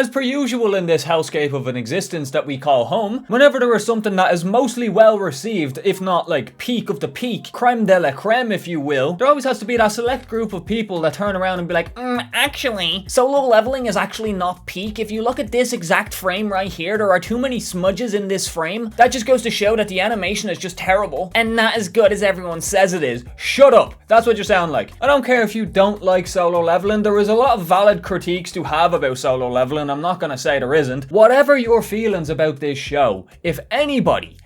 as per usual in this hellscape of an existence that we call home, whenever there is something that is mostly well received, if not like peak of the peak, creme de la creme if you will, there always has to be that select group of people that turn around and be like, actually, Solo Leveling is actually not peak. If you look at this exact frame right here, there are too many smudges in this frame. That just goes to show that the animation is just terrible and not as good as everyone says it is. Shut up. That's what you sound like. I don't care if you don't like Solo Leveling. There is a lot of valid critiques to have about Solo Leveling. I'm not gonna say there isn't. Whatever your feelings about this show, if anyone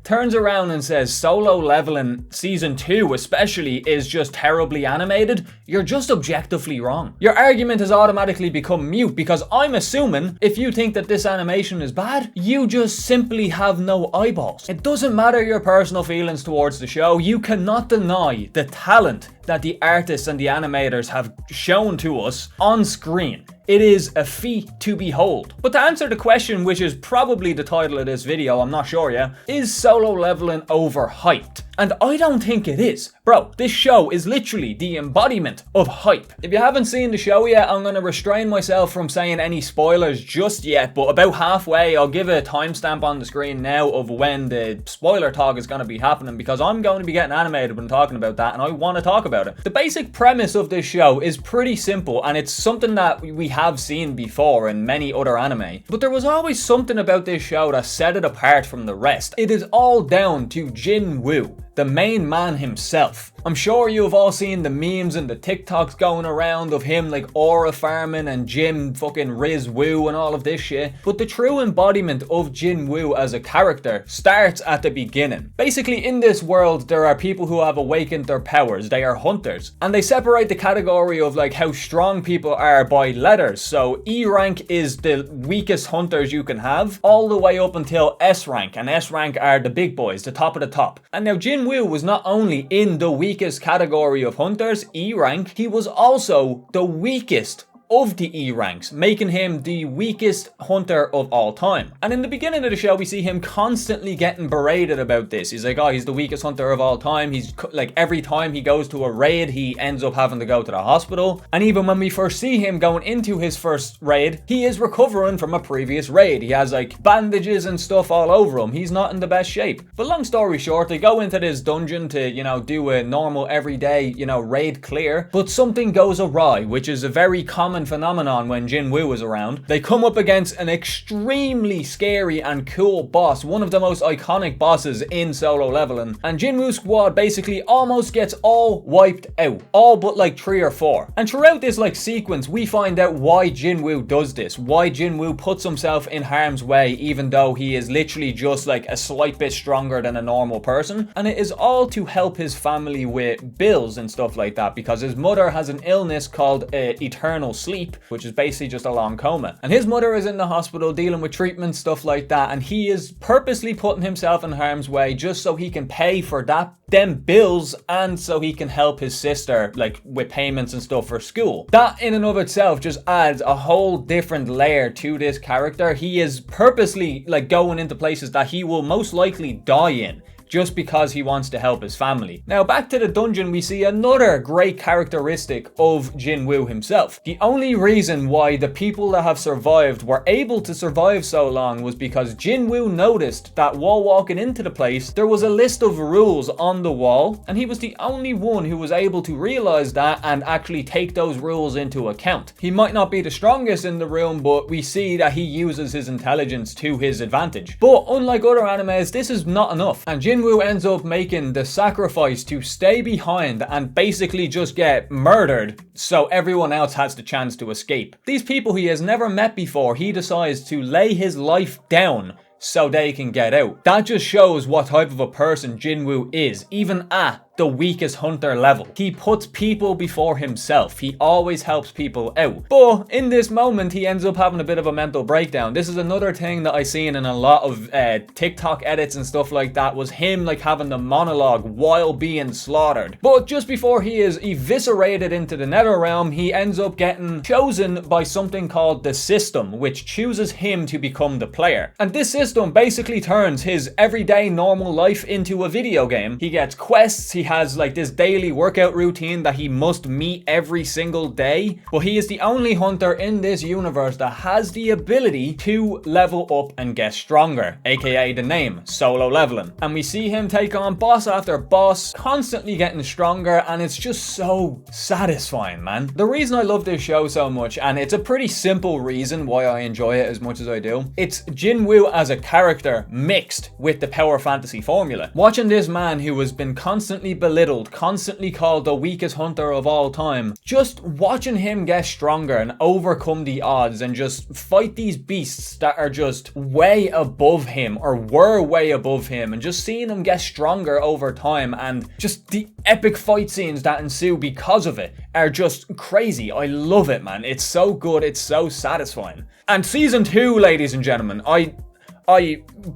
turns around and says Solo Leveling Season 2 especially is just terribly animated, you're just objectively wrong. Your argument has automatically become mute because I'm assuming if you think that this animation is bad, you just simply have no eyeballs. It doesn't matter your personal feelings towards the show, you cannot deny the talent that the artists and the animators have shown to us on screen. It is a feat to behold. But to answer the question, which is probably the title of this video, I'm not sure yet, is Solo Leveling overhyped? And I don't think it is. Bro, this show is literally the embodiment of hype. If you haven't seen the show yet, I'm going to restrain myself from saying any spoilers just yet, but about halfway, I'll give a timestamp on the screen now of when the spoiler talk is going to be happening, because I'm going to be getting animated when talking about that, and I want to talk about it. The basic premise of this show is pretty simple, and it's something that we have seen before in many other anime, but there was always something about this show that set it apart from the rest. It is all down to Jin Woo, the main man himself. I'm sure you have all seen the memes and the TikToks going around of him like aura farming and Jim fucking Riz Woo and all of this shit. But the true embodiment of Jin Woo as a character starts at the beginning. Basically, in this world, there are people who have awakened their powers. They are hunters. And they separate the category of like how strong people are by letters. So E rank is the weakest hunters you can have, all the way up until S rank. And S rank are the big boys, the top of the top. And now Jin Woo was not only in the weakest category of hunters, E rank, he was also the weakest of the E ranks, making him the weakest hunter of all time. And in the beginning of the show, we see him constantly getting berated about this. He's like, oh, he's the weakest hunter of all time. He's like, every time he goes to a raid, he ends up having to go to the hospital. And even when we first see him going into his first raid, he is recovering from a previous raid. He has like bandages and stuff all over him. He's not in the best shape. But long story short, they go into this dungeon to, do a normal everyday, raid clear. But something goes awry, which is a very common phenomenon when Jin Woo is around. They come up against an extremely scary and cool boss, one of the most iconic bosses in Solo Leveling, and Jin Woo's squad basically almost gets all wiped out, all but like 3 or 4. And throughout this like sequence, we find out why Jin Woo does this, why Jin Woo puts himself in harm's way even though he is literally just like a slight bit stronger than a normal person, and it is all to help his family with bills and stuff like that, because his mother has an illness called eternal sleep, which is basically just a long coma. And his mother is in the hospital dealing with treatment, stuff like that, and he is purposely putting himself in harm's way just so he can pay for them bills and so he can help his sister like with payments and stuff for school. That in and of itself just adds a whole different layer to this character. He is purposely like going into places that he will most likely die in, just because he wants to help his family. Now back to the dungeon, we see another great characteristic of Jin Woo himself. The only reason why the people that have survived were able to survive so long was because Jin Woo noticed that while walking into the place, there was a list of rules on the wall, and he was the only one who was able to realize that and actually take those rules into account. He might not be the strongest in the room, but we see that he uses his intelligence to his advantage. But unlike other animes, this is not enough, and Jin Woo ends up making the sacrifice to stay behind and basically just get murdered so everyone else has the chance to escape. These people he has never met before, he decides to lay his life down so they can get out. That just shows what type of a person Jin Woo is, even at the weakest hunter level. He puts people before himself. He always helps people out. But in this moment, he ends up having a bit of a mental breakdown. This is another thing that I seen in a lot of TikTok edits and stuff like that, was him like having the monologue while being slaughtered. But just before he is eviscerated into the nether realm, he ends up getting chosen by something called the system, which chooses him to become the player. And this system basically turns his everyday normal life into a video game. He gets quests, he he has like this daily workout routine that he must meet every single day, but he is the only hunter in this universe that has the ability to level up and get stronger, aka the name, solo leveling. And we see him take on boss after boss, constantly getting stronger, and it's just so satisfying, man. The reason I love this show so much, and it's a pretty simple reason why I enjoy it as much as I do, it's Jinwoo as a character mixed with the power fantasy formula. Watching this man who has been constantly belittled, constantly called the weakest hunter of all time, just watching him get stronger and overcome the odds and just fight these beasts that are just way above him or were way above him, and just seeing him get stronger over time, and just the epic fight scenes that ensue because of it are just crazy. I love it, man. It's so good, it's so satisfying. And season 2, ladies and gentlemen,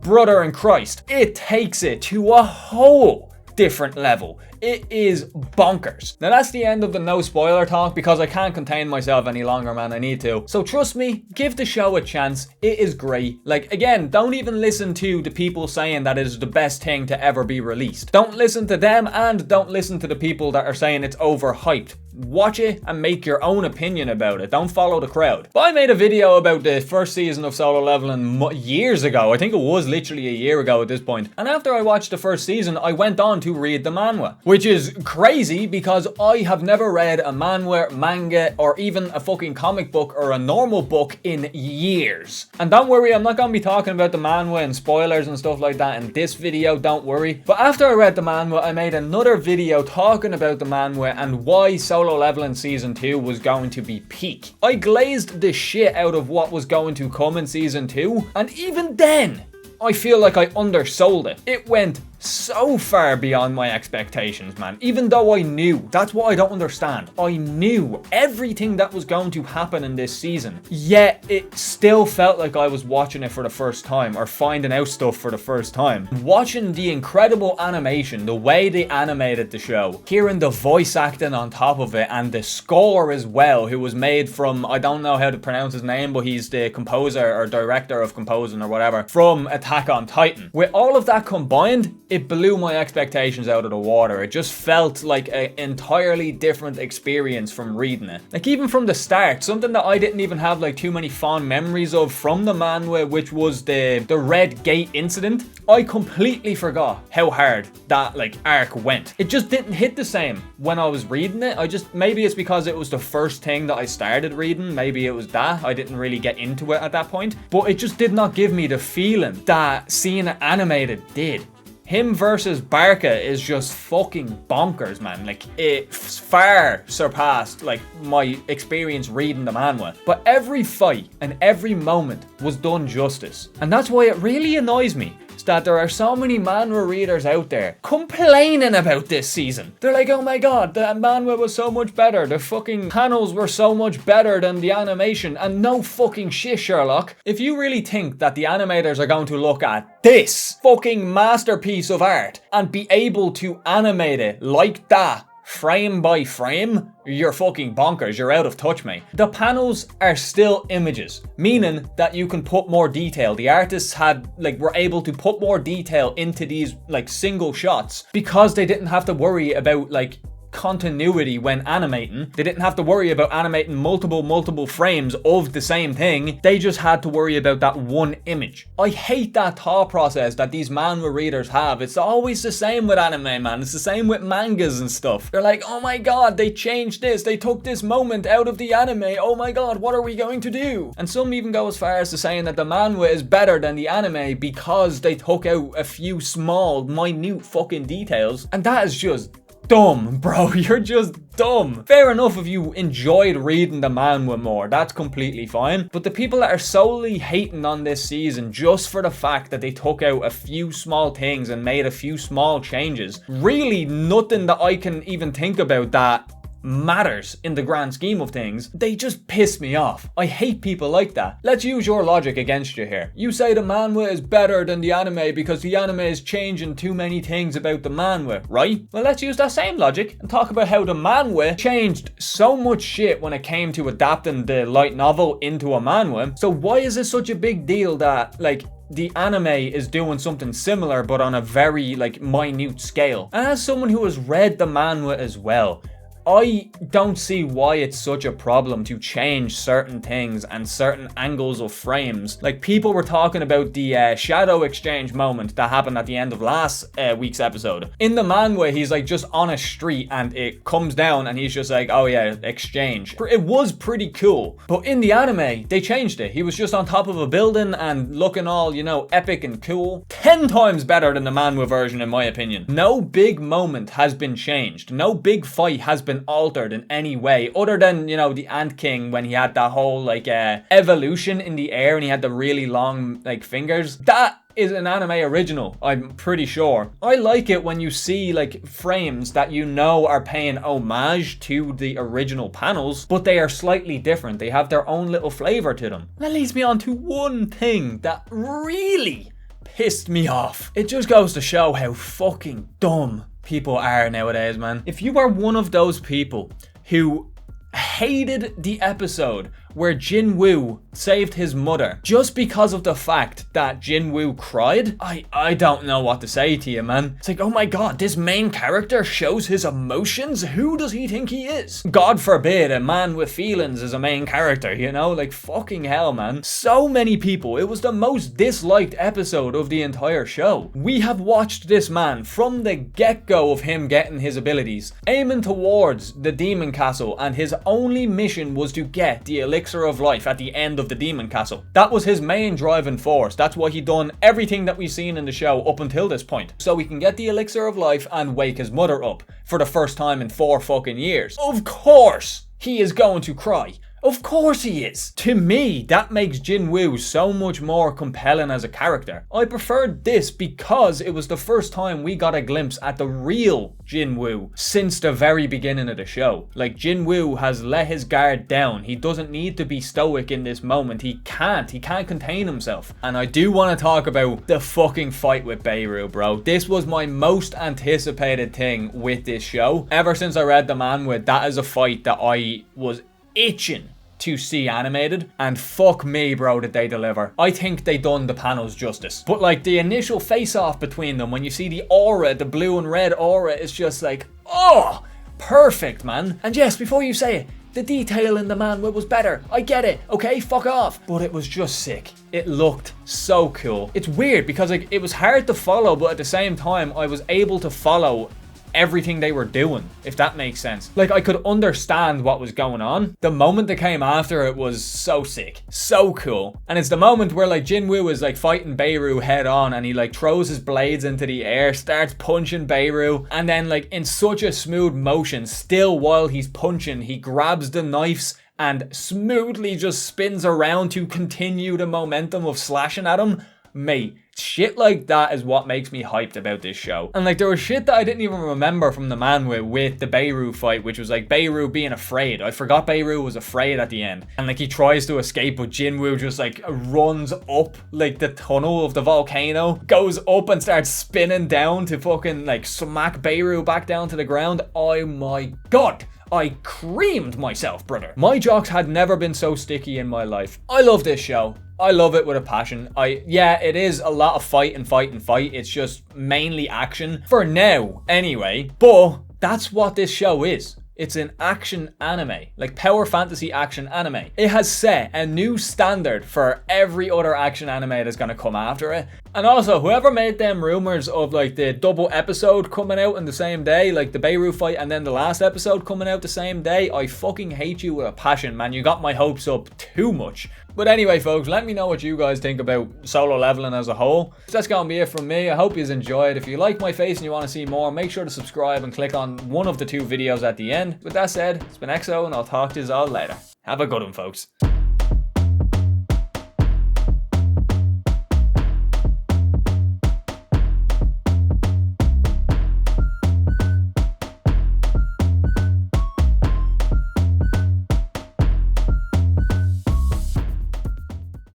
brother in Christ, it takes it to a whole different level. It is bonkers. Now that's the end of the no spoiler talk, because I can't contain myself any longer, man. I need to. So trust me, give the show a chance. It is great. Like, again, don't even listen to the people saying that it is the best thing to ever be released. Don't listen to them, and don't listen to the people that are saying it's overhyped. Watch it and make your own opinion about it. Don't follow the crowd. But I made a video about the first season of Solo Leveling years ago. I think it was literally a year ago at this point. And after I watched the first season, I went on to read the manhwa, which is crazy because I have never read a manhwa, manga, or even a fucking comic book or a normal book in years. And don't worry, I'm not going to be talking about the manhwa and spoilers and stuff like that in this video, don't worry. But after I read the manhwa, I made another video talking about the manhwa and why Solo Leveling Season 2 was going to be peak. I glazed the shit out of what was going to come in Season 2, and even then, I feel like I undersold it. It went so far beyond my expectations, man. Even though I knew, that's what I don't understand. I knew everything that was going to happen in this season, yet it still felt like I was watching it for the first time, or finding out stuff for the first time. Watching the incredible animation, the way they animated the show, hearing the voice acting on top of it, and the score as well, who was made from, I don't know how to pronounce his name, but he's the composer or director of composing or whatever, from Attack on Titan. With all of that combined, it blew my expectations out of the water. It just felt like an entirely different experience from reading it. Like, even from the start, something that I didn't even have like too many fond memories of from the manhwa, which was the Red Gate incident. I completely forgot how hard that like arc went. It just didn't hit the same when I was reading it. Maybe it's because it was the first thing that I started reading. Maybe it was that I didn't really get into it at that point, but it just did not give me the feeling that seeing it animated did. Him versus Barca is just fucking bonkers, man. Like, it far surpassed like my experience reading the manhwa. But every fight and every moment was done justice. And that's why it really annoys me that there are so many manhwa readers out there complaining about this season. They're like, oh my god, the manhwa was so much better, the fucking panels were so much better than the animation. And no fucking shit, Sherlock. If you really think that the animators are going to look at this fucking masterpiece of art and be able to animate it like that, frame by frame, you're fucking bonkers. You're out of touch, mate. The panels are still images, meaning that you can put more detail. The artists were able to put more detail into these like single shots because they didn't have to worry about like continuity when animating. They didn't have to worry about animating multiple frames of the same thing. They just had to worry about that one image. I hate that thought process that these manhwa readers have. It's always the same with anime, man. It's the same with mangas and stuff. They're like, oh my god, they changed this. They took this moment out of the anime. Oh my god, what are we going to do? And some even go as far as to saying that the manhwa is better than the anime because they took out a few small, minute fucking details. And that is just dumb, bro. You're just dumb. Fair enough if you enjoyed reading the manhwa more, that's completely fine. But the people that are solely hating on this season just for the fact that they took out a few small things and made a few small changes, really nothing that I can even think about that matters in the grand scheme of things, they just piss me off. I hate people like that. Let's use your logic against you here. You say the manhwa is better than the anime because the anime is changing too many things about the manhwa, right? Well, let's use that same logic and talk about how the manhwa changed so much shit when it came to adapting the light novel into a manhwa. So why is it such a big deal that, like, the anime is doing something similar but on a very like minute scale. And as someone who has read the manhwa as well, I don't see why it's such a problem to change certain things and certain angles of frames. Like, people were talking about the shadow exchange moment that happened at the end of last week's episode. In the manhwa, he's like just on a street and it comes down and he's just like, oh yeah, exchange. It was pretty cool. But in the anime, they changed it. He was just on top of a building and looking all, you know, epic and cool. 10 times better than the manhwa version, in my opinion. No big moment has been changed. No big fight has been altered in any way other than, you know, the Ant King when he had that whole like evolution in the air and he had the really long like fingers. That is an anime original, I'm pretty sure. I like it when you see like frames that you know are paying homage to the original panels, but they are slightly different. They have their own little flavor to them. That leads me on to one thing that really pissed me off. It just goes to show how fucking dumb people are nowadays, man. If you are one of those people who hated the episode where Jinwoo saved his mother just because of the fact that Jinwoo cried, I don't know what to say to you, man. It's like, oh my god, this main character shows his emotions? Who does he think he is? God forbid a man with feelings is a main character, you know? Like, fucking hell, man. So many people. It was the most disliked episode of the entire show. We have watched this man from the get-go of him getting his abilities, aiming towards the demon castle, and his only mission was to get the elixir of life at the end of the demon castle. That was his main driving force. That's why he done everything that we've seen in the show up until this point. So he can get the elixir of life and wake his mother up for the first time in 4 fucking years. Of course he is going to cry. Of course he is. To me, that makes Jinwoo so much more compelling as a character. I preferred this because it was the first time we got a glimpse at the real Jinwoo since the very beginning of the show. Like, Jinwoo has let his guard down. He doesn't need to be stoic in this moment. He can't contain himself. And I do want to talk about the fucking fight with Beirut, bro. This was my most anticipated thing with this show. Ever since I read the manhwa, that is a fight that I was itching to see animated, and fuck me, bro, did they deliver. I think they done the panels justice. But like, the initial face-off between them, when you see the aura, the blue and red aura, is just like, oh, perfect, man. And yes, before you say it, the detail in the manhwa was better. I get it, okay, fuck off. But it was just sick. It looked so cool. It's weird because like, it was hard to follow, but at the same time, I was able to follow everything they were doing, if that makes sense. Like, I could understand what was going on. The moment that came after it was so sick, so cool. And it's the moment where like Jinwoo is like fighting Beirut head on and he like throws his blades into the air, starts punching Beirut, and then like in such a smooth motion, still while he's punching, he grabs the knives and smoothly just spins around to continue the momentum of slashing at him. Mate, shit like that is what makes me hyped about this show. And like, there was shit that I didn't even remember from the manhwa with the Beirut fight, which was like Beirut being afraid. I forgot Beirut was afraid at the end. And like, he tries to escape, but Jinwoo just like runs up like the tunnel of the volcano, goes up and starts spinning down to fucking like smack Beirut back down to the ground. Oh my god. I creamed myself, brother. My jocks had never been so sticky in my life. I love this show. I love it with a passion. Yeah, it is a lot of fight. It's just mainly action. For now, anyway. But that's what this show is. It's an action anime, like power fantasy action anime. It has set a new standard for every other action anime that's gonna come after it. And also, whoever made them rumors of like the double episode coming out in the same day, like the Beirut fight and then the last episode coming out the same day, I fucking hate you with a passion, man. You got my hopes up too much. But anyway, folks, let me know what you guys think about Solo Leveling as a whole. That's gonna be it from me. I hope you enjoyed. If you like my face and you want to see more, make sure to subscribe and click on one of the 2 videos at the end. With that said, it's been EXO, and I'll talk to you all later. Have a good one, folks.